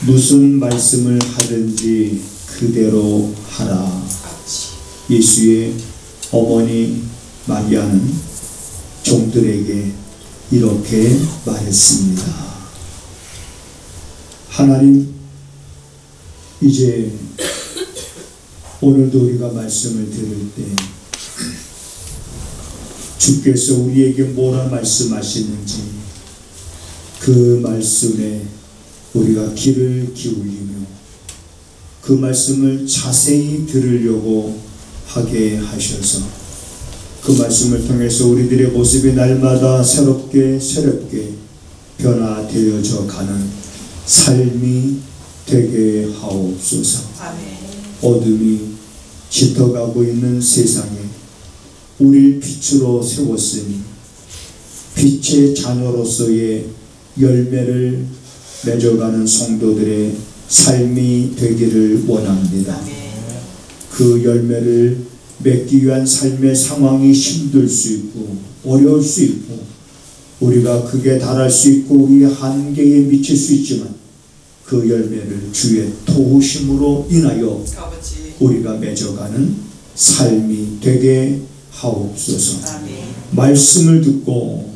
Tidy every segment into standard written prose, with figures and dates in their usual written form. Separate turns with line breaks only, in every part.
무슨 말씀을 하든지 그대로 하라. 예수의 어머니 마리아는 종들에게 이렇게 말했습니다. 하나님, 이제 오늘도 우리가 말씀을 들을 때 주께서 우리에게 뭐라 말씀하시는지 그 말씀에 우리가 귀를 기울이며 그 말씀을 자세히 들으려고 하게 하셔서 그 말씀을 통해서 우리들의 모습이 날마다 새롭게 변화되어져 가는 삶이 되게 하옵소서. 어둠이 짙어가고 있는 세상에 우리를 빛으로 세웠으니 빛의 자녀로서의 열매를 맺어가는 성도들의 삶이 되기를 원합니다. 그 열매를 맺기 위한 삶의 상황이 힘들 수 있고 어려울 수 있고 우리가 그게 달할 수 있고 우리의 한계에 미칠 수 있지만 그 열매를 주의 도우심으로 인하여 우리가 맺어가는 삶이 되게 하옵소서. 말씀을 듣고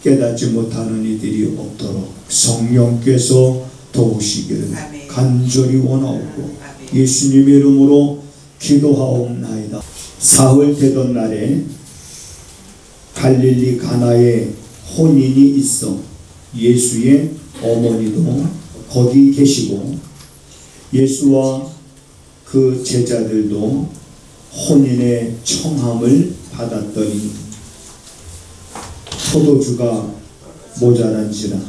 깨닫지 못하는 이들이 없도록 성령께서 도우시기를 간절히 원하옵고 예수님의 이름으로 기도하옵나이다. 사흘 되던 날에 갈릴리 가나에 혼인이 있어 예수의 어머니도 거기 계시고 예수와 그 제자들도 혼인의 청함을 받았더니 포도주가 모자란지라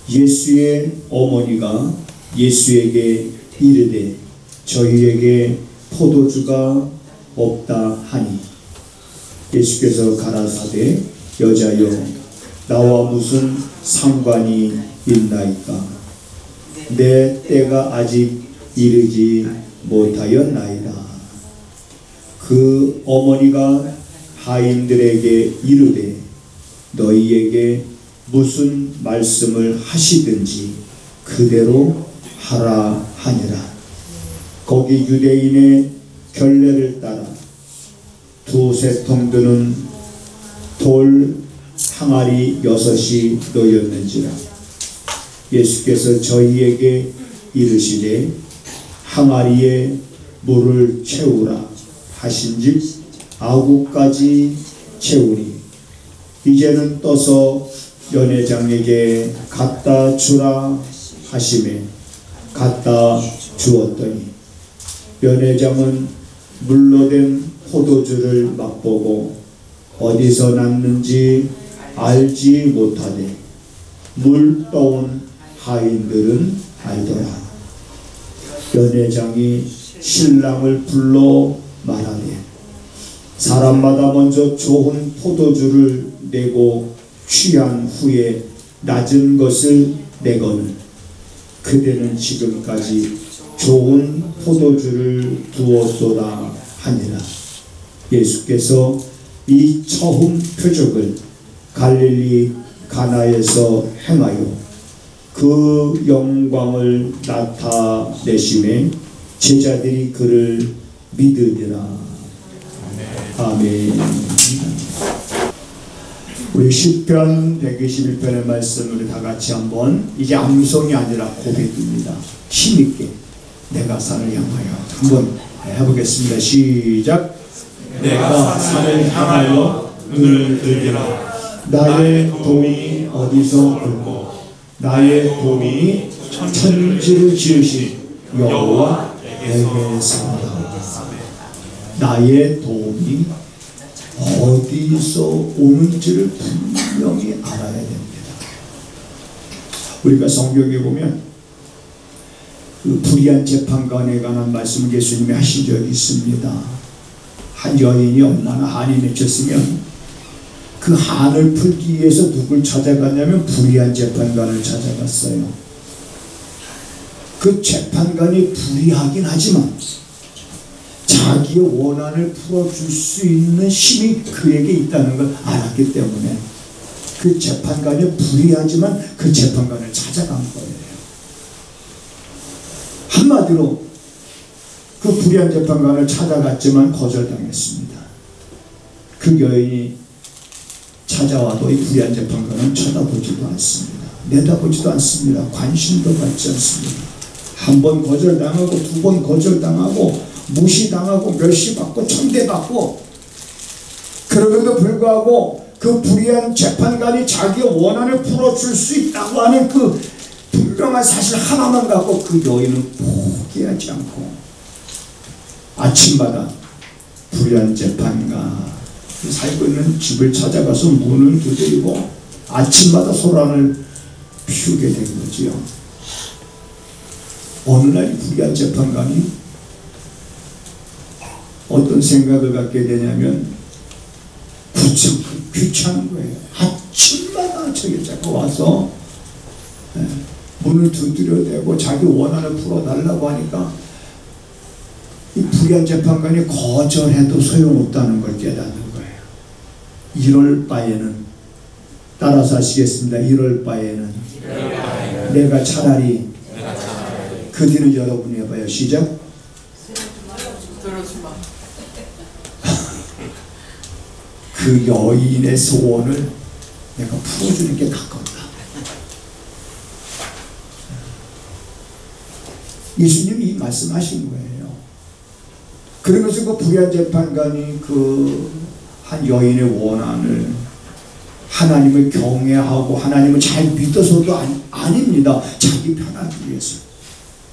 예수의 어머니가 예수에게 이르되 저희에게 포도주가 없다 하니 예수께서 가라사대 여자여 나와 무슨 상관이 있나이까 내 때가 아직 이르지 못하였나이다. 그 어머니가 하인들에게 이르되 너희에게 무슨 말씀을 하시든지 그대로 하라 하니라. 거기 유대인의 결례를 따라 두세 통 드는 돌 항아리 6이 놓였는지라. 예수께서 저희에게 이르시되 항아리에 물을 채우라 하신즉 아구까지 채우니 이제는 떠서 연회장에게 갖다 주라 하시매 갖다 주었더니 연회장은 물로 된 포도주를 맛보고 어디서 났는지 알지 못하되 물 떠온 하인들은 알더라. 연회장이 신랑을 불러 말하되 사람마다 먼저 좋은 포도주를 내고 취한 후에 낮은 것을 내거늘 그대는 지금까지 좋은 포도주를 두었도다 하니라. 예수께서 이 처음 표적을 갈릴리 가나에서 행하여 그 영광을 나타내심에 제자들이 그를 믿으리라. 아멘. 우리 시편 121편의 말씀을 다같이 한번 이제 암송이 아니라 고백입니다. 힘있게 내가 산을 향하여 한번 해보겠습니다. 시작.
내가 산을 향하여 눈을 들리라.
나의 도움이 어디서 올고 나의 도움이 천지를 지으신 여호와에게서다. 나의 도움이 어디서 오는지를 분명히 알아야 됩니다. 우리가 성경에 보면 그 불의한 재판관에 관한 말씀을 예수님이 하신 적이 있습니다. 한 여인이 얼마나 한이 맺혔으면 그 한을 풀기 위해서 누굴 찾아갔냐면 불의한 재판관을 찾아갔어요. 그 재판관이 불의하긴 하지만 자기의 원한을 풀어줄 수 있는 힘이 그에게 있다는 걸 알았기 때문에 그 재판관이 불의하지만 그 재판관을 찾아간 거예요. 한마디로 그 불의한 재판관을 찾아갔지만 거절당했습니다. 그 여인이 찾아와도 이 불의한 재판관은 쳐다보지도 않습니다. 내다보지도 않습니다. 관심도 갖지 않습니다. 한 번 거절당하고 두 번 거절당하고 무시당하고 멸시받고 천대받고, 그럼에도 불구하고 그 불의한 재판관이 자기의 원한을 풀어줄 수 있다고 하는 그 분명한 사실 하나만 갖고 그 여인은 포기하지 않고 아침마다 불의한 재판관이 살고 있는 집을 찾아가서 문을 두드리고 아침마다 소란을 피우게 된 거지요. 어느 날 불의한 재판관이 어떤 생각을 갖게 되냐면 귀찮은 거예요. 아침마다 저 여자가 와서 문을 두드려대고 자기 원한을 풀어달라고 하니까 이 불의한 재판관이 거절해도 소용없다는 걸 깨닫는 거예요. 이럴 바에는, 따라서 하시겠습니다. 이럴 바에는 내가 차라리 그 뒤는 여러분이 해봐요. 시작. 그 여인의 소원을 내가 풀어주는 게 가깝다. 예수님이 이 말씀하신 거예요. 그러면서 그 불의한 재판관이 그 한 여인의 원한을, 하나님을 경외하고 하나님을 잘 믿어서도 아닙니다. 자기 편하기 위해서,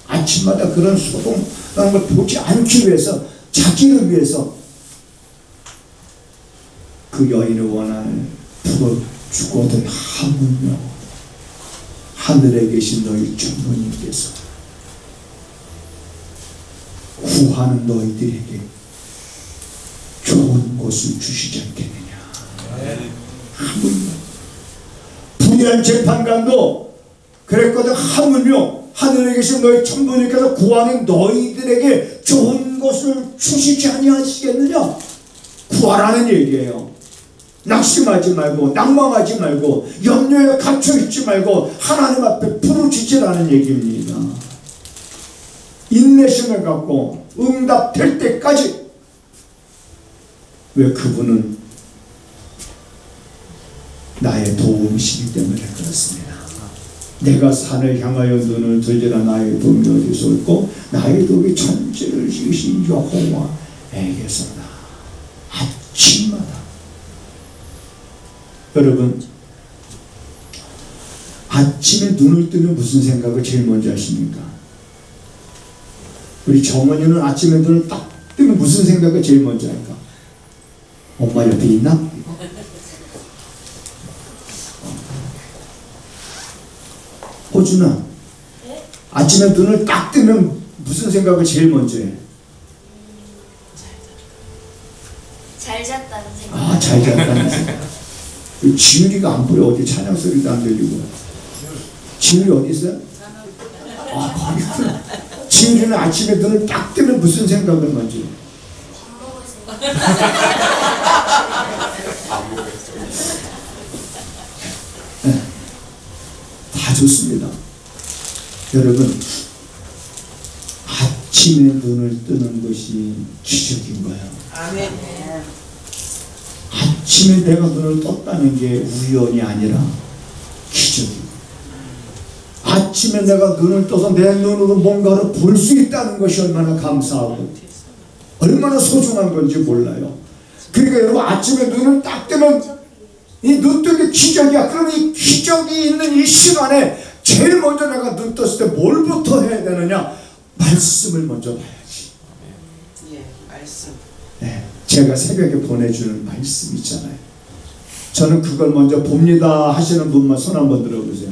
아침마다 그런 소동하는 걸 보지 않기 위해서, 자기를 위해서 그 여인의 원한을 풀어주거든 하물며 하늘에 계신 너희 주님께서 구하는 너희들에게 좋은 곳을 주시지 않겠느냐. 하물며 불의한 재판관도 그랬거든. 하물며 하늘에 계신 너희 천부님께서 구하는 너희들에게 좋은 곳을 주시지 아니하시겠느냐. 구하라는 얘기예요. 낙심하지 말고 낭망하지 말고 염려에 갇혀있지 말고 하나님 앞에 부르짖으라는 얘기입니다. 인내심을 갖고 응답될 때까지. 왜? 그분은 나의 도움이시기 때문에 그렇습니다. 내가 산을 향하여 눈을 들지라 나의 도움이 어디서 올고 나의 도움이 천지를 지으신 여호와에게서다. 아침마다. 여러분, 아침에 눈을 뜨면 무슨 생각을 제일 먼저 하십니까? 우리 정원이는 아침에 눈을 딱 뜨면 무슨 생각을 제일 먼저 할까? 엄마 옆에 있나? 호준아, 아침에 눈을 딱 뜨면 무슨 생각을 제일 먼저 해?
잘 잤다는 생각.
아, 잘 잤다는 생각. 지율이가 안 보여. 어디 찬양 소리도 안 들리고. 지율이 어디 있어요? 아, 거기 있구나. 지율이는 아침에 눈을 딱 뜨면 무슨 생각을 먼저 해?
밥 먹을 생각.
네. 다 좋습니다. 여러분, 아침에 눈을 뜨는 것이 기적인 거예요.
아멘.
아침에 내가 눈을 떴다는 게 우연이 아니라 기적이에요. 아침에 내가 눈을 떠서 내 눈으로 뭔가를 볼 수 있다는 것이 얼마나 감사하고 얼마나 소중한 건지 몰라요. 그러니까 여러분, 아침에 눈을 딱 뜨면 이 눈 뜨는 게 기적이야. 그럼 이 기적이 있는 이 시간에 제일 먼저 내가 눈 떴을 때 뭘부터 해야 되느냐? 말씀을 먼저 봐야지.
예, 말씀.
네, 제가 새벽에 보내주는 말씀 있잖아요. 저는 그걸 먼저 봅니다 하시는 분만 손 한번 들어보세요.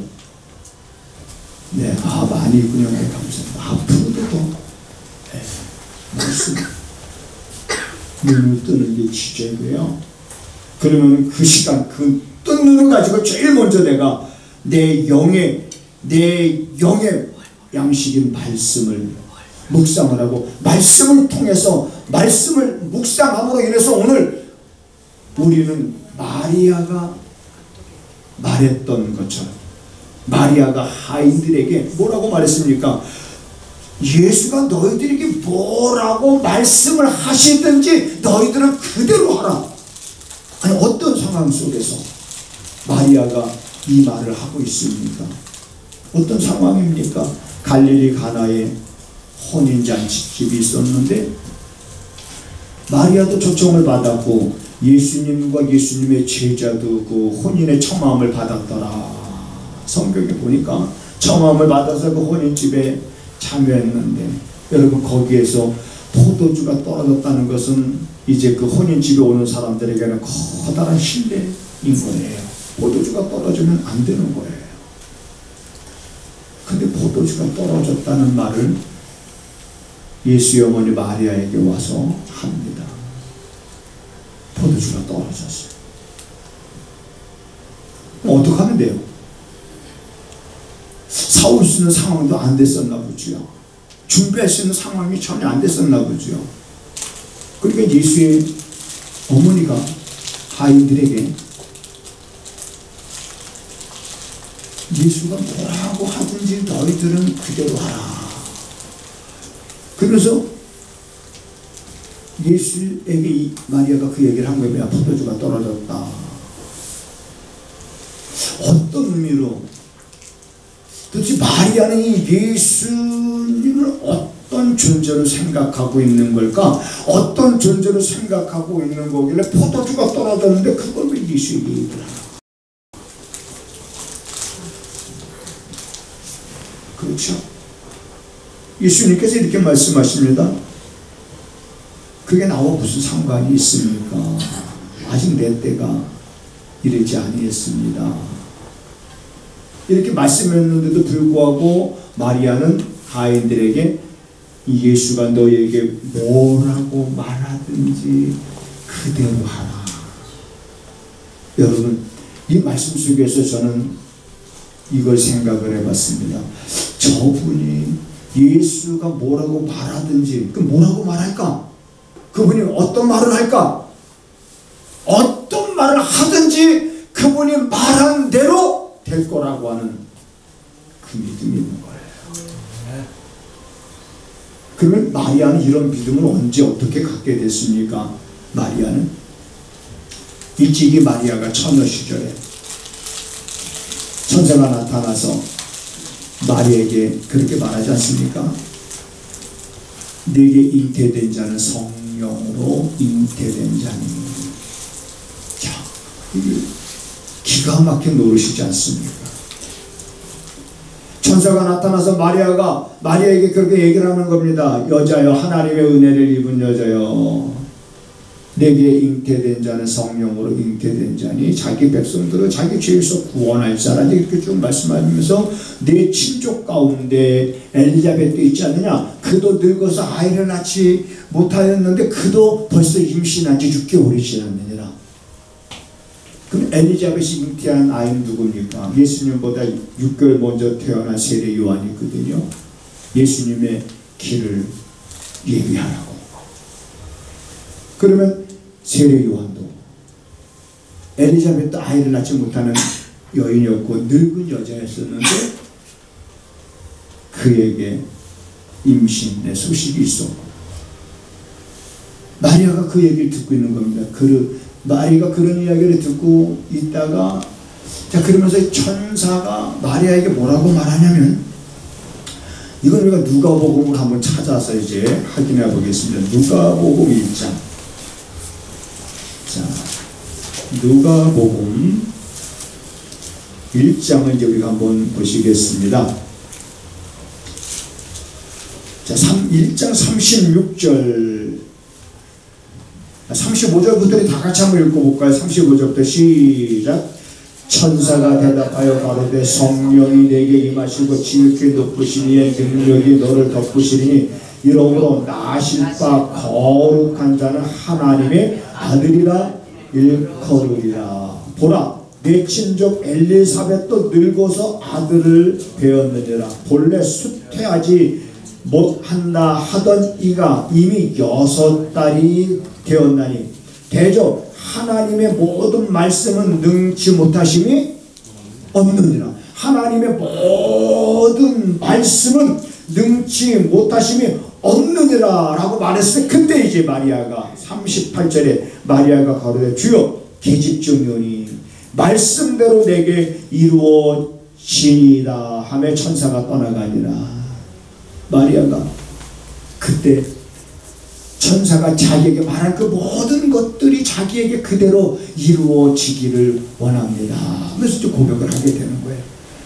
네, 아, 많이 있군요. 네, 감사합니다. 앞으로도 더 말씀 눈을 뜨는 게 기적이에요. 그러면 그 시간, 그 뜬 눈을 가지고 제일 먼저 내가 내 영의 양식인 말씀을 묵상을 하고, 말씀을 통해서 말씀을 묵상함으로 인해서 오늘 우리는 마리아가 말했던 것처럼, 마리아가 하인들에게 뭐라고 말했습니까? 예수가 너희들에게 뭐라고 말씀을 하시든지 너희들은 그대로 하라. 아니, 어떤 상황 속에서 마리아가 이 말을 하고 있습니까? 어떤 상황입니까? 갈릴리 가나에 혼인잔치집이 있었는데 마리아도 초청을 받았고 예수님과 예수님의 제자도 그 혼인의 청마음을 받았더라. 성경에 보니까 청마음을 받아서 그 혼인집에 참여했는데, 여러분, 거기에서 포도주가 떨어졌다는 것은 이제 그 혼인집에 오는 사람들에게는 커다란 신뢰인 거예요. 포도주가 떨어지면 안 되는 거예요. 근데 포도주가 떨어졌다는 말을 예수의 어머니 마리아에게 와서 합니다. 포도주가 떨어졌어요. 어떻게 하면 돼요? 사올 수 있는 상황도 안 됐었나 보지요. 준비할 수 있는 상황이 전혀 안 됐었나 보지요. 그러니까 예수의 어머니가 하인들에게 예수가 뭐라고 하든지 너희들은 그대로 하라. 그래서 예수에게 마리아가 그 얘기를 한 거예요. 포도주가 떨어졌다. 어떤 의미로? 도대체 마리아는 이 예수님을 어떤 존재로 생각하고 있는 걸까? 어떤 존재로 생각하고 있는 거길래 포도주가 떨어졌는데 그걸 왜 예수에게 얘기를 하나? 그렇죠? 예수님께서 이렇게 말씀하십니다. 그게 나와 무슨 상관이 있습니까? 아직 내 때가 이르지 아니했습니다. 이렇게 말씀했는데도 불구하고 마리아는 하인들에게 예수가 너에게 뭐라고 말하든지 그대로 하라. 여러분, 이 말씀 속에서 저는 이걸 생각을 해봤습니다. 저분이 예수가 뭐라고 말하든지, 그 뭐라고 말할까? 그분이 어떤 말을 할까? 어떤 말을 하든지 그분이 말한 대로 될 거라고 하는 그 믿음이 있는 거예요. 그러면 마리아는 이런 믿음을 언제 어떻게 갖게 됐습니까? 마리아는 일찍이 마리아가 처녀 시절에 천사가 나타나서 마리아에게 그렇게 말하지 않습니까? 내게 잉태된 자는 성령으로 잉태된 자니. 자, 기가 막힌 노릇이지 않습니까? 천사가 나타나서 마리아에게 그렇게 얘기를 하는 겁니다. 여자여, 하나님의 은혜를 입은 여자여, 내게 잉태된 자는 성령으로 잉태된 자니 자기 백성들을 자기 죄에서 구원할 자라. 이렇게 쭉 말씀하면서 내 친족 가운데 엘리자벳도 있지 않느냐? 그도 늙어서 아이를 낳지 못하였는데 그도 벌써 임신한 지 6개월이 지났느니라. 그럼 엘리자벳이 잉태한 아이는 누굽니까? 예수님보다 6개월 먼저 태어난 세례 요한이 있거든요. 예수님의 길을 예비하라고. 그러면 세례 요한도 엘리자벳도 아이를 낳지 못하는 여인이었고 늙은 여자였었는데 그에게 임신의 소식이 있었고 마리아가 그 얘기를 듣고 있는 겁니다. 마리아가 그런 이야기를 듣고 있다가, 자, 그러면서 천사가 마리아에게 뭐라고 말하냐면, 이건 우리가 누가복음을 한번 찾아서 이제 확인해 보겠습니다. 누가복음 1장. 자, 누가복음 1장을 이제 우리가 한번 보시겠습니다. 자, 1장 36절, 35절부터 다 같이 한번 읽어볼까요? 35절부터 시작. 천사가 대답하여 가로되 성령이 내게 임하시고 지극히 높으신 이의 능력이 너를 덮으시리니 이러므로 나실 바 거룩한 자는 하나님의 아들이라 일컬으리라. 보라, 내 친족 엘리사벳도 늙어서 아들을 배었느니라. 본래 수태하지 못한다 하던 이가 이미 6달이 되었나니 대저 하나님의 모든 말씀은 능치 못하심이 없느니라. 하나님의 모든 말씀은 능치 못하심이 없느니라 라고 말했을 때, 그때 이제 마리아가 38절에 마리아가 가로되 주여 계집종이오니 말씀대로 내게 이루어지니이다 하며 천사가 떠나가니라. 마리아가 그때 천사가 자기에게 말한 그 모든 것들이 자기에게 그대로 이루어지기를 원합니다 하면서 좀 고백을 하게 되는 거예요.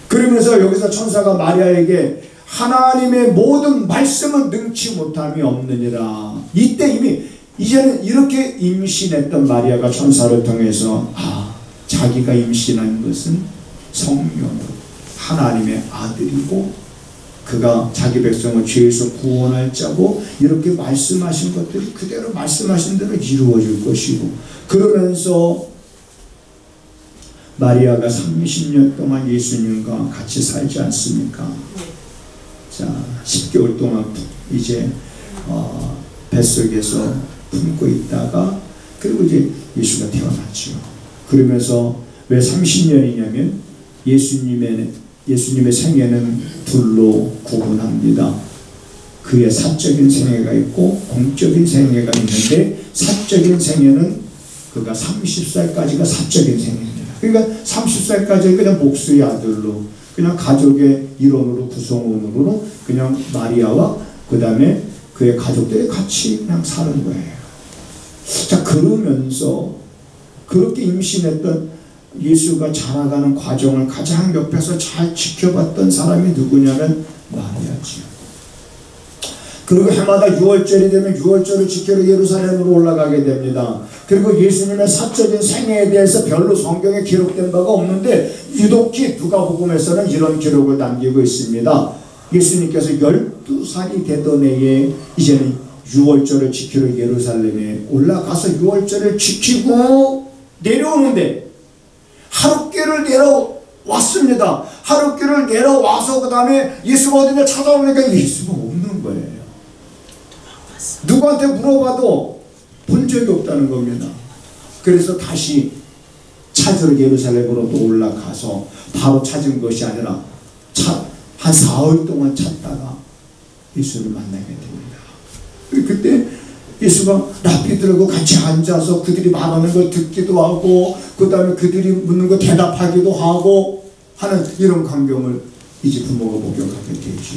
그러면서 여기서 천사가 마리아에게 하나님의 모든 말씀은 능치 못함이 없느니라. 이때 이미 이제는 이렇게 임신했던 마리아가 천사를 통해서 자기가 임신한 것은 성령으로 하나님의 아들이고 그가 자기 백성을 죄에서 구원할 자고 이렇게 말씀하신 것들이 그대로 말씀하신 대로 이루어질 것이고, 그러면서 마리아가 30년 동안 예수님과 같이 살지 않습니까? 자, 10개월 동안 이제 뱃속에서 품고 있다가 그리고 이제 예수가 태어났죠. 그러면서 왜 30년이냐면 예수님의 생애는 둘로 구분합니다. 그의 사적인 생애가 있고 공적인 생애가 있는데, 사적인 생애는 그가 30살까지가 사적인 생애입니다. 그러니까 30살까지는 그냥 목수의 아들로, 그냥 가족의 일원으로, 구성원으로 그냥 마리아와 그 다음에 그의 가족들이 같이 그냥 사는 거예요. 자, 그러면서 그렇게 임신했던 예수가 자라가는 과정을 가장 옆에서 잘 지켜봤던 사람이 누구냐면 마리아지요. 그리고 해마다 6월절이 되면 6월절을 지키러 예루살렘으로 올라가게 됩니다. 그리고 예수님의 사적인 생애에 대해서 별로 성경에 기록된 바가 없는데 유독히 누가복음에서는 이런 기록을 남기고 있습니다. 예수님께서 12살이 되던 해에 이제는 6월절을 지키러 예루살렘에 올라가서 6월절을 지키고 내려오는데 하룻길을 내려왔습니다. 하룻길을 내려와서 그 다음에 예수가 어디냐 찾아오니까 예수가 없는 거예요. 누구한테 물어봐도 본 적이 없다는 겁니다. 그래서 다시 찾으러 예루살렘으로 또 올라가서 바로 찾은 것이 아니라 한 사흘 동안 찾다가 예수를 만나게 됩니다. 그때 예수가 랍비들하고 같이 앉아서 그들이 말하는 걸 듣기도 하고 그 다음에 그들이 묻는 거 대답하기도 하고 하는 이런 광경을 이제 부모가 목격하게 되죠.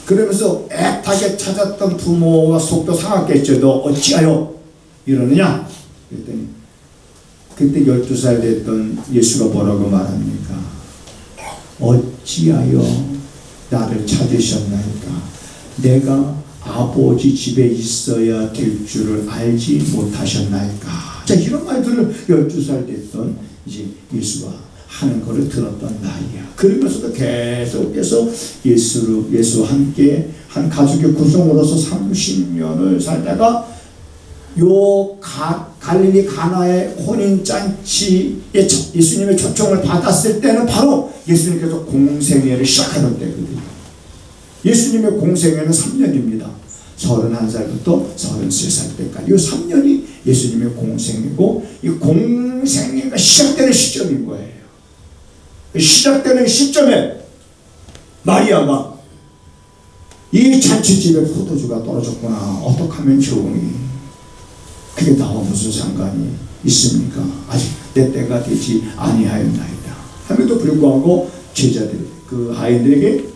그러면서 애타게 찾았던 부모가 속도 상했겠죠. 너 어찌하여 이러느냐? 그랬더니 그때 12살 됐던 예수가 뭐라고 말합니까? 어찌하여 나를 찾으셨나이까? 내가 아버지 집에 있어야 될 줄을 알지 못하셨나이까? 자, 이런 말들을 12살 됐던 이제 예수가 하는 것을 들었던 나이야. 그러면서도 계속해서 예수와 함께 한 가족의 구성으로서 30년을 살다가 요 갈릴리 가나의 혼인잔치에 예수님의 초청을 받았을 때는 바로 예수님께서 공생애를 시작하던 때거든요. 예수님의 공생애는 3년입니다. 31살부터 33살 때까지 이 3년이 예수님의 공생애고, 이 공생애가 시작되는 시점인 거예요. 시작되는 시점에 마리아가 이 잔치집에 포도주가 떨어졌구나, 어떻게 하면 좋으니, 그게 나와 무슨 상관이 있습니까? 아직 내 때가 되지 아니하였나이다 함에도 불구하고 제자들 그 아이들에게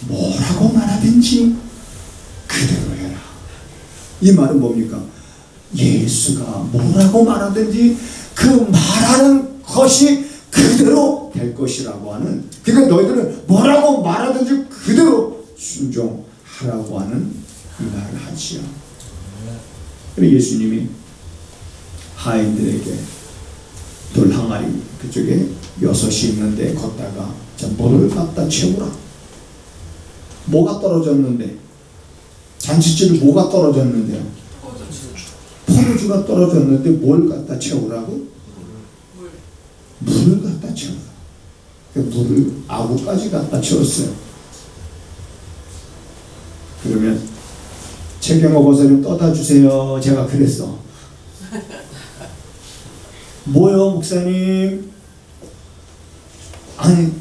뭐라고 말하든지 그대로 해라. 이 말은 뭡니까? 예수가 뭐라고 말하든지 그 말하는 것이 그대로 될 것이라고 하는, 그러니까 너희들은 뭐라고 말하든지 그대로 순종하라고 하는 이 말을 하지요. 그리고 예수님이 하인들에게 돌 항아리 그쪽에 6이 있는데 걷다가 자, 물을 갖다 채우라. 뭐가 떨어졌는데? 잔치집에 뭐가 떨어졌는데요? 포도주가 떨어졌는데 뭘 갖다 채우라고? 물을 갖다 채우라. 물을 아구까지 갖다 채웠어요. 그러면 최경호 권사님 떠다 주세요. 제가 그랬어. 뭐요 목사님? 아니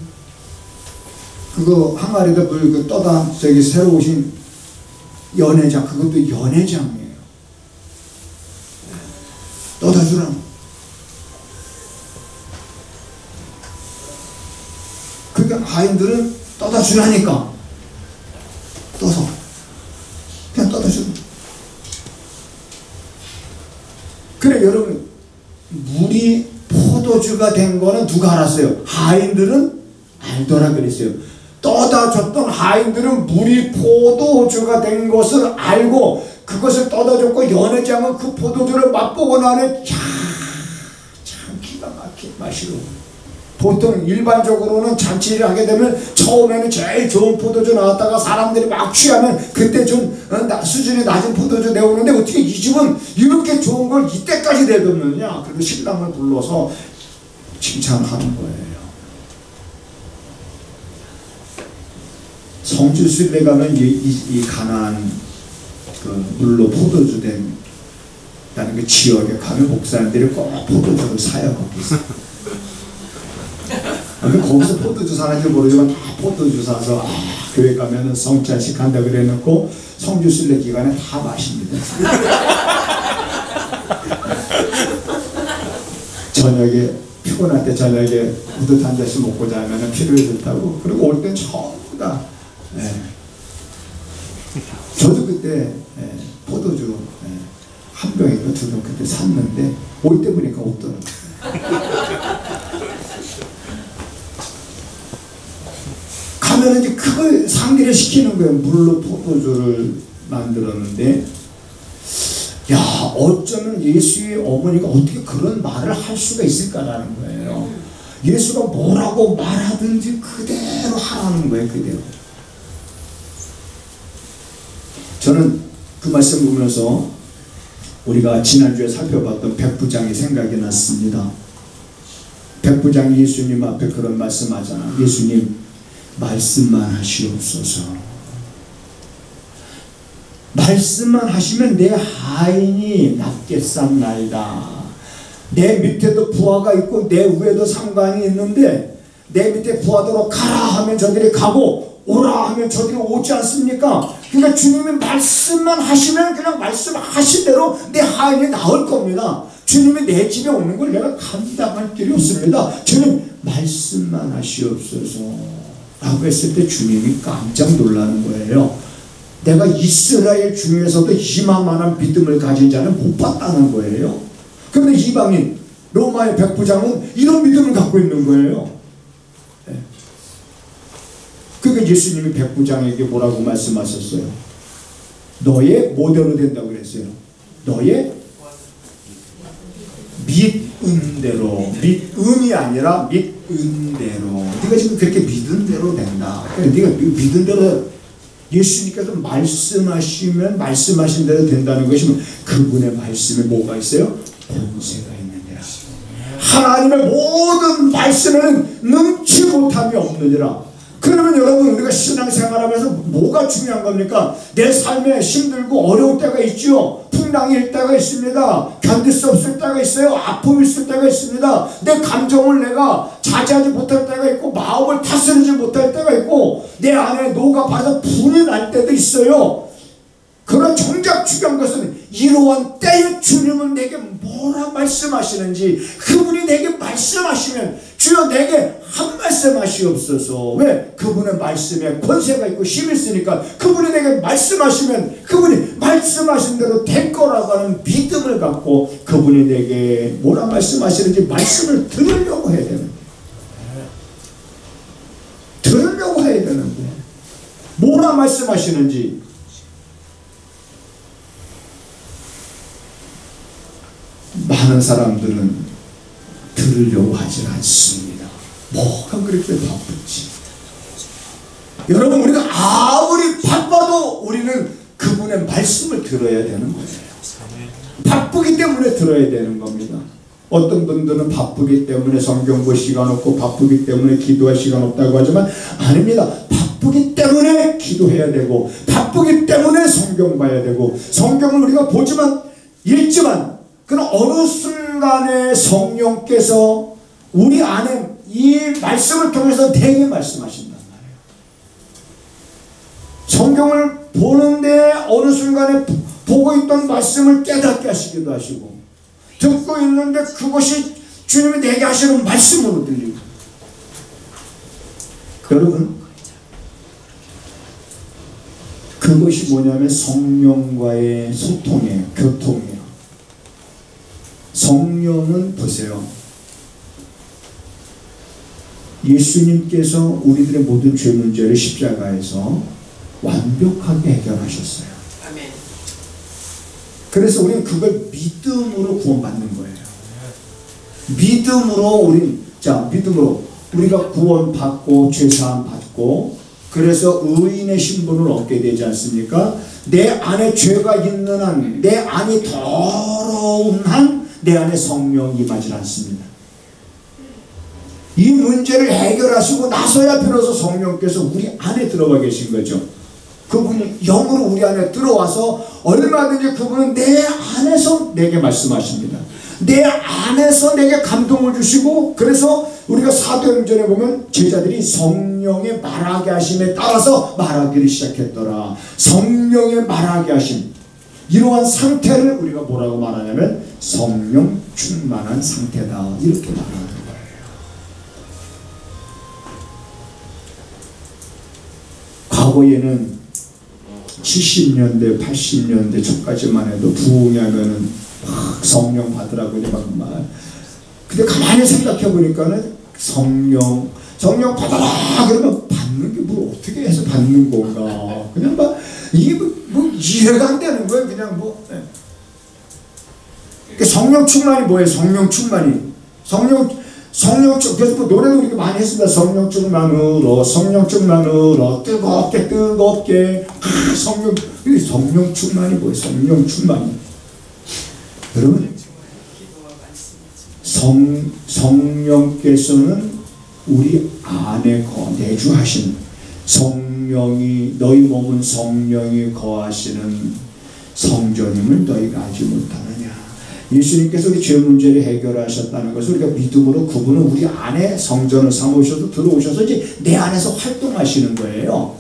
그거 항아리에다 물 떠다 저기 새로 오신 연회장, 그것도 연회장이에요. 떠다 주라고. 그러니까 하인들은 떠다 주라니까 떠서 그냥 떠다 주라. 그래 여러분, 물이 포도주가 된 거는 누가 알았어요? 하인들은 알더라 그랬어요. 떠다 줬던 하인들은 물이 포도주가 된 것을 알고 그것을 떠다 줬고, 연회장은 그 포도주를 맛보고 나니 참 기가 막힌 맛이로. 보통 일반적으로는 잔치를 하게 되면 처음에는 제일 좋은 포도주 나왔다가 사람들이 막 취하면 그때 좀 수준이 낮은 포도주 내오는데, 어떻게 이 집은 이렇게 좋은 걸 이때까지 내뒀느냐. 그리고 신랑을 불러서 칭찬하는 거예요. 성지순례 가면 이 가나안 그 물로 포도주 된 다른 그 지역에 가면 목사님들이 꼭 포도주를 사요. 거기서. 거기서 포도주 사는지 모르지만 다 포도주 사서 교회 가면은 성찬식 한다 그래 놓고 성지순례 기간에 다 마십니다. 저녁에 피곤할 때 저녁에 우듯 한 잔씩 먹고 자면은 피로에 좋다고. 그리고 올 땐 전부 다. 저도 그때 포도주 한 병인가 두 병 그때 샀는데 올 때 보니까 없더라고요. 가면은 이제 그걸 상기를 시키는 거예요. 물로 포도주를 만들었는데, 야, 어쩌면 예수의 어머니가 어떻게 그런 말을 할 수가 있을까라는 거예요. 예수가 뭐라고 말하든지 그대로 하라는 거예요. 그대로. 저는 그 말씀 보면서 우리가 지난주에 살펴봤던 백부장이 생각이 났습니다. 백부장이 예수님 앞에 그런 말씀하잖아. 예수님, 말씀만 하시옵소서. 말씀만 하시면 내 하인이 낫겠삼나이다. 내 밑에도 부하가 있고 내 위에도 상관이 있는데, 내 밑에 부하도록 가라 하면 저들이 가고 오라 하면 저들이 오지 않습니까? 그러니까 주님이 말씀만 하시면 그냥 말씀하신 대로 내 하인이 나올 겁니다. 주님이 내 집에 오는 걸 내가 감당할 길이 없습니다. 주님 말씀만 하시옵소서 라고 했을 때 주님이 깜짝 놀라는 거예요. 내가 이스라엘 중에서도 이만한 믿음을 가진 자는 못 봤다는 거예요. 그런데 이방인 로마의 백부장은 이런 믿음을 갖고 있는 거예요. 그러니까 예수님이 백부장에게 뭐라고 말씀하셨어요? 너의 뭐대로 된다고 그랬어요? 너의 믿음대로. 믿음이 아니라 믿음대로. 네가 지금 그렇게 믿은 대로 된다. 네가 믿은 대로, 예수님께서 말씀하시면 말씀하신 대로 된다는 것이면 그분의 말씀에 뭐가 있어요? 권세가 있느니라. 하나님의 모든 말씀에는 능치 못함이 없느니라. 그러면 여러분, 우리가 신앙생활하면서 뭐가 중요한 겁니까? 내 삶에 힘들고 어려울 때가 있죠. 풍랑일 때가 있습니다. 견딜 수 없을 때가 있어요. 아픔이 있을 때가 있습니다. 내 감정을 내가 자제하지 못할 때가 있고, 마음을 다스리지 못할 때가 있고, 내 안에 녹아봐서 분이 날 때도 있어요. 그러나 정작 중요한 것은 이러한 때에 주님은 내게 뭐라 말씀하시는지, 그분이 내게 말씀하시면 주여 내게 한 말씀 하시옵소서. 왜? 그분의 말씀에 권세가 있고 힘이 있으니까. 그분이 내게 말씀하시면 그분이 말씀하신 대로 될 거라고 하는 믿음을 갖고 그분이 내게 뭐라 말씀하시는지 말씀을 들으려고 해야 되는 거예요. 들으려고 해야 되는데 뭐라 말씀하시는지 많은 사람들은 들으려고 하지 않습니다. 뭐가 그렇게 바쁜지. 여러분, 우리가 아무리 바빠도 우리는 그분의 말씀을 들어야 되는 거예요. 바쁘기 때문에 들어야 되는 겁니다. 어떤 분들은 바쁘기 때문에 성경 볼 시간 없고 바쁘기 때문에 기도할 시간 없다고 하지만 아닙니다. 바쁘기 때문에 기도해야 되고 바쁘기 때문에 성경 봐야 되고, 성경을 우리가 보지만 읽지만 그러나 어느 순간에 성령께서 우리 안에 이 말씀을 통해서 내게 말씀하신단 말이에요. 성경을 보는데 어느 순간에 보고 있던 말씀을 깨닫게 하시기도 하시고, 듣고 있는데 그것이 주님이 내게 하시는 말씀으로 들리고. 여러분, 그것이 뭐냐면 성령과의 소통이에요. 교통이에요. 성령은 보세요. 예수님께서 우리들의 모든 죄 문제를 십자가에서 완벽하게 해결하셨어요.
아멘.
그래서 우리는 그걸 믿음으로 구원받는 거예요. 믿음으로 믿음으로 우리가 구원받고 죄사함 받고, 그래서 의인의 신분을 얻게 되지 않습니까? 내 안에 죄가 있는 한, 내 안이 더러운 한, 내 안에 성령이 임하지 않습니다. 이 문제를 해결하시고 나서야 비로소 성령께서 우리 안에 들어가 계신 거죠. 그분이 영으로 우리 안에 들어와서 얼마든지 그분은 내 안에서 내게 말씀하십니다. 내 안에서 내게 감동을 주시고, 그래서 우리가 사도행전에 보면 제자들이 성령의 말하게 하심에 따라서 말하기를 시작했더라. 성령의 말하게 하심, 이러한 상태를 우리가 뭐라고 말하냐면 성령 충만한 상태다, 이렇게 말하는 거예요. 과거에는 70년대 80년대 초까지만 해도 부흥이 하면은 막 성령 받으라고 이제 막 근데 가만히 생각해 보니까는 성령 받아라 그러면 받는 게 뭐 어떻게 해서 받는 건가, 그냥 막 이게 뭐 이해가 안 되는 거예요. 그냥 뭐. 성령 충만이 뭐예요? 성령 충만이 그래서 뭐 노래도 이렇게 많이 했습니다. 성령 충만으로 뜨겁게 성령 충만이 뭐예요? 성령 충만이. 여러분, 성령께서는 우리 안에 내주하신 성령이, 너희 몸은 성령이 거하시는 성전임을 너희가 알지 못하느냐. 예수님께서 우리 죄 문제를 해결하셨다는 것을 우리가 믿음으로, 그분은 우리 안에 성전을 삼으셔서 들어오셔서 이제 내 안에서 활동하시는 거예요.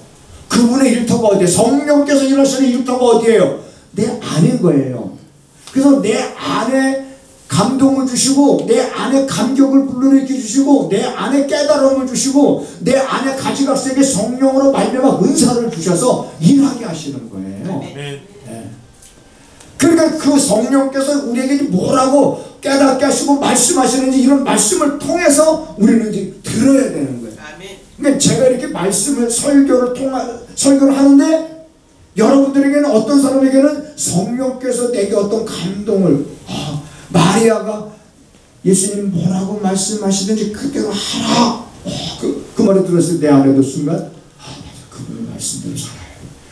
그분의 일터가 어디예요? 성령께서 일하시는 일터가 어디예요? 내 안인 거예요. 그래서 내 안에 감동을 주시고, 내 안에 감격을 불러일으켜 주시고, 내 안에 깨달음을 주시고, 내 안에 가지각색의 성령으로 말미암아 은사를 주셔서 일하게 하시는 거예요. 네. 그러니까 그 성령께서 우리에게 뭐라고 깨닫게 하시고 말씀하시는지, 이런 말씀을 통해서 우리는 이제 들어야 되는 거예요. 그러니까 제가 이렇게 말씀을 설교를 하는데, 여러분들에게는, 어떤 사람에게는 성령께서 내게 어떤 감동을, 마리아가 예수님 뭐라고 말씀하시든지 그대로 하라, 그 말을 들었을 때 내 안에도 순간 맞아, 그분의 말씀대로 살아요,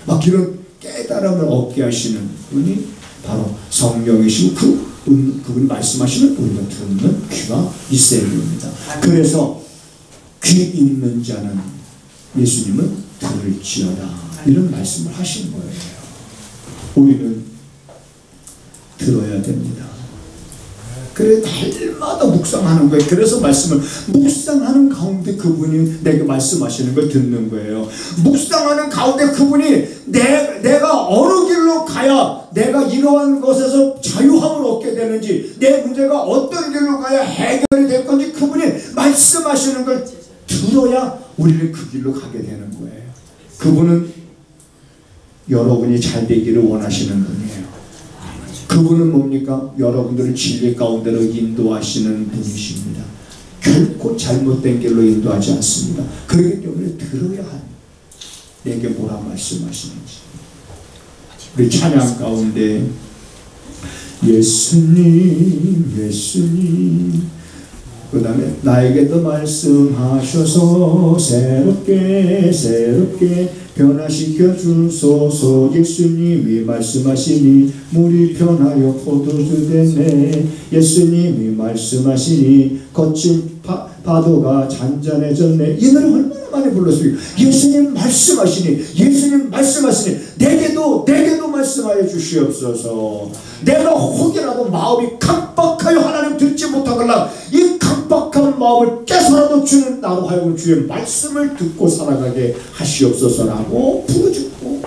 막 이런 깨달음을 얻게 하시는 분이 바로 성령이시고, 그분이 말씀하시는 우리가 듣는 귀가 있어야 됩니다. 그래서 귀 있는 자는 예수님은 들을지어다, 이런 말씀을 하신 거예요. 우리는 들어야 됩니다. 그래 날마다 묵상하는 거예요. 그래서 말씀을 묵상하는 가운데 그분이 내게 말씀하시는 걸 듣는 거예요. 묵상하는 가운데 그분이 내가 어느 길로 가야 내가 이러한 것에서 자유함을 얻게 되는지, 내 문제가 어떤 길로 가야 해결이 될 건지 그분이 말씀하시는 걸 들어야 우리는 그 길로 가게 되는 거예요. 그분은 여러분이 잘 되기를 원하시는 분이에요. 그분은 뭡니까? 여러분들을 진리 가운데로 인도하시는 분이십니다. 결코 잘못된 길로 인도하지 않습니다. 그렇기 때문에 들어야 합니다. 내게 뭐라 말씀하시는지. 우리 찬양 가운데 예수님 예수님, 그 다음에 나에게도 말씀하셔서 새롭게 변화시켜 주소서. 예수님이 말씀하시니 물이 변하여 포도주 됐네. 예수님이 말씀하시니 거친 파도가 잔잔해졌네. 이 노래 얼마나 많이 불렀어요. 예수님 말씀하시니 내게도 말씀하여 주시옵소서. 내가 혹이라도 마음이 강박하여 하나님 듣지 못하거나 이 강박한 마음을 깨서라도 주는 나로 하여금 주의 말씀을 듣고 살아가게 하시옵소서라고 부르짖고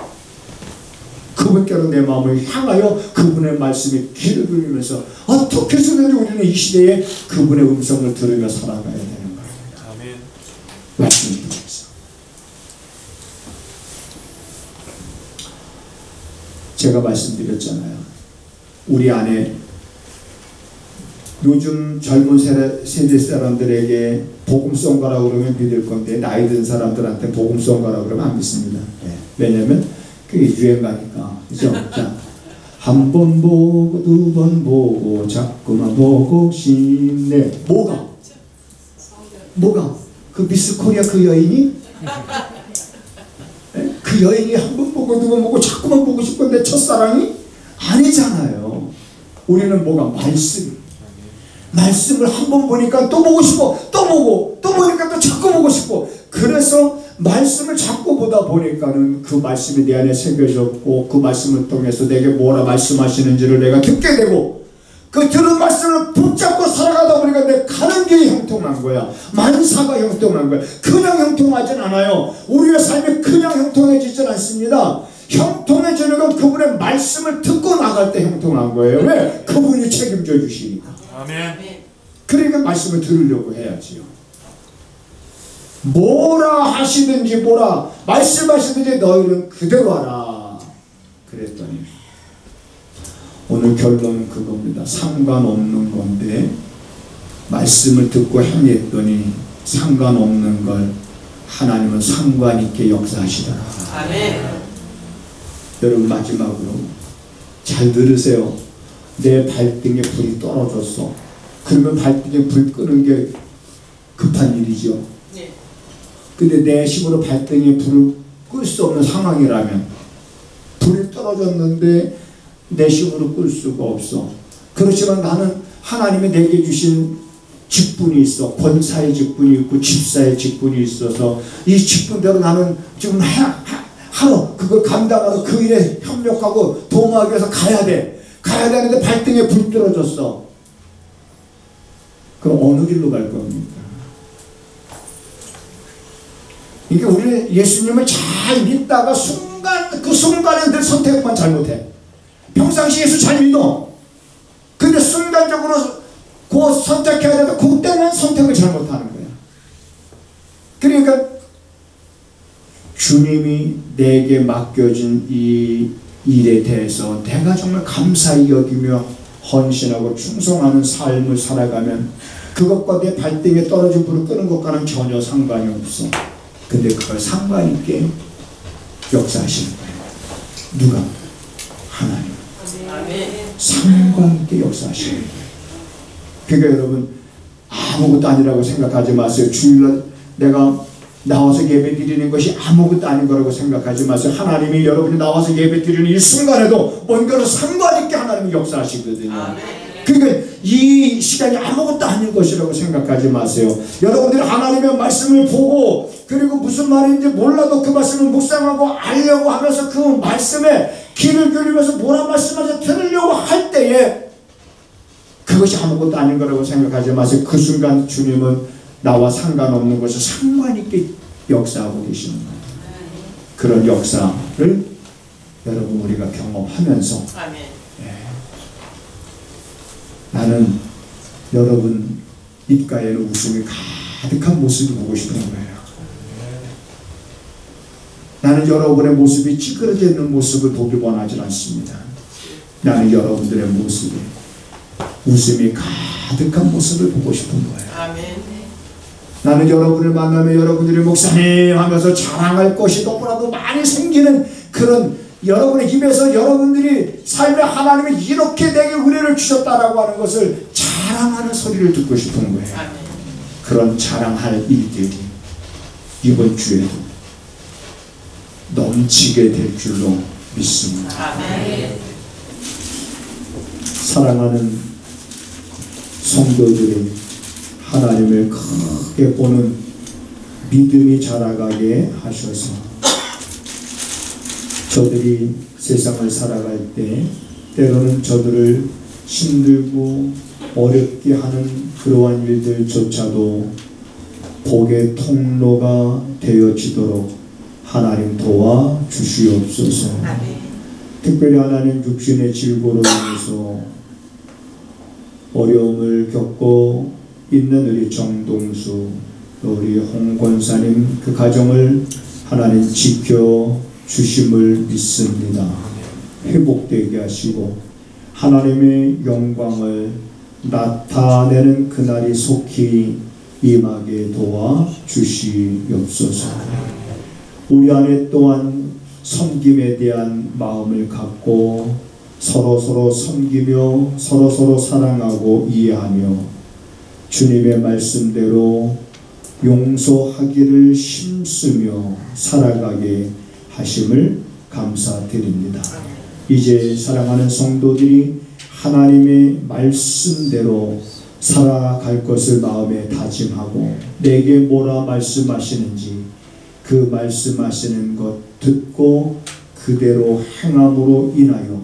그분께로 내 마음을 향하여 그분의 말씀에 귀를 기울이면서 어떻게 해서든지 우리는 이 시대에 그분의 음성을 들으며 살아가야 되는 겁니다.
아멘.
말씀을 통해서. 제가 말씀드렸잖아요. 우리 안에 요즘 젊은 세대 사람들에게 복음송가라고 그러면 믿을 건데 나이 든 사람들한테 복음송가라고 그러면 안 믿습니다. 네. 왜냐면 그게 유행가니까. 그죠? 자, 한 번 보고 두 번 보고 자꾸만 보고 싶네. 뭐가? 그 미스 코리아 그 여인이? 네? 그 여인이 한 번 보고 두 번 보고 자꾸만 보고 싶고 내 첫사랑이? 아니잖아요. 우리는 뭐가? 말씀을 한 번 보니까 또 보고 싶고 또 보고 또 보니까 또 자꾸 보고 싶고 그래서 말씀을 자꾸 보다 보니까는 그 말씀이 내 안에 새겨졌고 그 말씀을 통해서 내게 뭐라 말씀하시는지를 내가 듣게 되고 그 들은 말씀을 붙잡고 살아가다 보니까 내 가는 길이 형통한 거야. 만사가 형통한 거야. 그냥 형통하진 않아요. 우리의 삶이 그냥 형통해지진 않습니다. 형통해지는 건 그분의 말씀을 듣고 나갈 때 형통한 거예요. 왜? 그분이 책임져 주시니까.
아멘.
그러니까 말씀을 들으려고 해야지요. 뭐라 하시든지 뭐라 말씀하시든지 너희는 그대로 하라 그랬더니 오늘 결론은 그겁니다. 상관없는 건데 말씀을 듣고 행했더니 상관없는 걸 하나님은 상관있게 역사하시더라.
아멘.
여러분 마지막으로 잘 들으세요. 내 발등에 불이 떨어졌어. 그러면 발등에 불 끄는 게 급한 일이죠.
네.
근데 내 힘으로 발등에 불을 끌 수 없는 상황이라면 불이 떨어졌는데 내 힘으로 끌 수가 없어. 그렇지만 나는 하나님이 내게 주신 직분이 있어. 권사의 직분이 있고 집사의 직분이 있어서 이 직분대로 나는 지금 하러 그걸 감당하러 그 일에 협력하고 도모하기 위해서 가야 돼. 가야 되는데 발등에 불 떨어졌어. 그럼 어느 길로 갈 겁니까? 그러니까 우리는 예수님을 잘 믿다가 그 순간에 늘 선택만 잘못해. 평상시 예수 잘 믿어. 근데 순간적으로 그 선택해야 되는데 그때는 선택을 잘못하는 거야. 그러니까 주님이 내게 맡겨진 이 일에 대해서 내가 정말 감사히 여기며 헌신하고 충성하는 삶을 살아가면 그것과 내 발등에 떨어진 불을 끄는 것과는 전혀 상관이 없어. 근데 그걸 상관있게 역사하시는 거예요. 누가? 하나님. 상관있게 역사하시는 거예요. 그러니까 여러분 아무것도 아니라고 생각하지 마세요. 주일날 내가 나와서 예배 드리는 것이 아무것도 아닌 거라고 생각하지 마세요. 하나님이 여러분이 나와서 예배 드리는 이 순간에도 뭔가로 상관있게 하나님이 역사하시거든요. 그러니까 이 시간이 아무것도 아닌 것이라고 생각하지 마세요. 여러분들이 하나님의 말씀을 보고 그리고 무슨 말인지 몰라도 그 말씀을 묵상하고 알려고 하면서 그 말씀에 귀를 기울이면서 뭐라 말씀하는지 들으려고 할 때에 그것이 아무것도 아닌 거라고 생각하지 마세요. 그 순간 주님은 나와 상관없는 것을 상관있게 역사하고 계시는 거예요. 그런 역사를 여러분 우리가 경험하면서 나는 여러분 입가에는 웃음이 가득한 모습을 보고 싶은 거예요. 나는 여러분의 모습이 찌그러져 있는 모습을 보길 원하지 않습니다. 나는 여러분들의 모습에 웃음이 가득한 모습을 보고 싶은 거예요.
아멘.
나는 여러분을 만나면 여러분들이 목사님 하면서 자랑할 것이 너무나도 많이 생기는 그런 여러분의 입에서 여러분들이 삶에 하나님이 이렇게 내게 은혜를 주셨다라고 하는 것을 자랑하는 소리를 듣고 싶은 거예요.
아멘.
그런 자랑할 일들이 이번 주에도 넘치게 될 줄로 믿습니다.
아멘.
사랑하는 성도들이 하나님을 크게 보는 믿음이 자라가게 하셔서 저들이 세상을 살아갈 때 때로는 저들을 힘들고 어렵게 하는 그러한 일들조차도 복의 통로가 되어지도록 하나님 도와주시옵소서. 특별히 하나님 육신의 질고로 인해서 어려움을 겪고 있는 우리 정동수, 우리 홍 권사님 그 가정을 하나님 지켜 주심을 믿습니다. 회복되게 하시고 하나님의 영광을 나타내는 그날이 속히 임하게 도와 주시옵소서. 우리 안에 또한 섬김에 대한 마음을 갖고 서로서로 섬기며 서로서로 사랑하고 이해하며 주님의 말씀대로 용서하기를 힘쓰며 살아가게 하심을 감사드립니다. 이제 사랑하는 성도들이 하나님의 말씀대로 살아갈 것을 마음에 다짐하고 내게 뭐라 말씀하시는지 그 말씀하시는 것 듣고 그대로 행함으로 인하여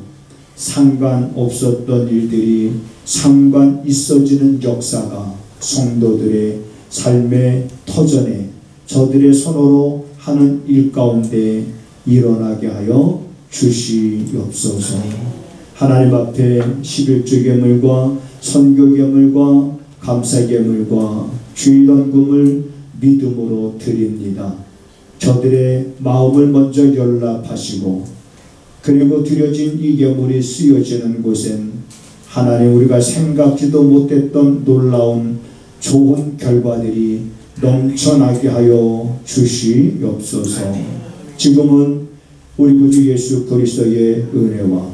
상관없었던 일들이 상관 있어지는 역사가 성도들의 삶의 터전에 저들의 손으로 하는 일 가운데 일어나게 하여 주시옵소서. 하나님 앞에 11조 계물과 선교 계물과 감사 계물과 주일헌금을 믿음으로 드립니다. 저들의 마음을 먼저 연락하시고 그리고 드려진 이 계물이 쓰여지는 곳엔 하나님 우리가 생각지도 못했던 놀라운 좋은 결과들이 넘쳐나게 하여 주시옵소서. 지금은 우리 구주 예수 그리스도의 은혜와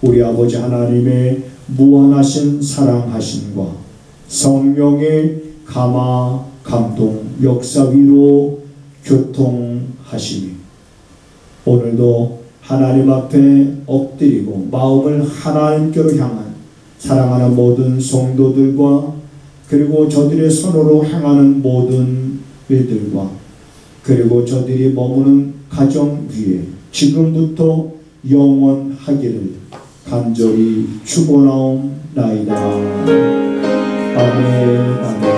우리 아버지 하나님의 무한하신 사랑하심과 성령의 감화 감동 역사 위로 교통하시니 오늘도 하나님 앞에 엎드리고 마음을 하나님께로 향한 사랑하는 모든 성도들과 그리고 저들의 손으로 행하는 모든 일들과 그리고 저들이 머무는 가정 위에 지금부터 영원하기를 간절히 축원하옵나이다. 아멘. 아멘.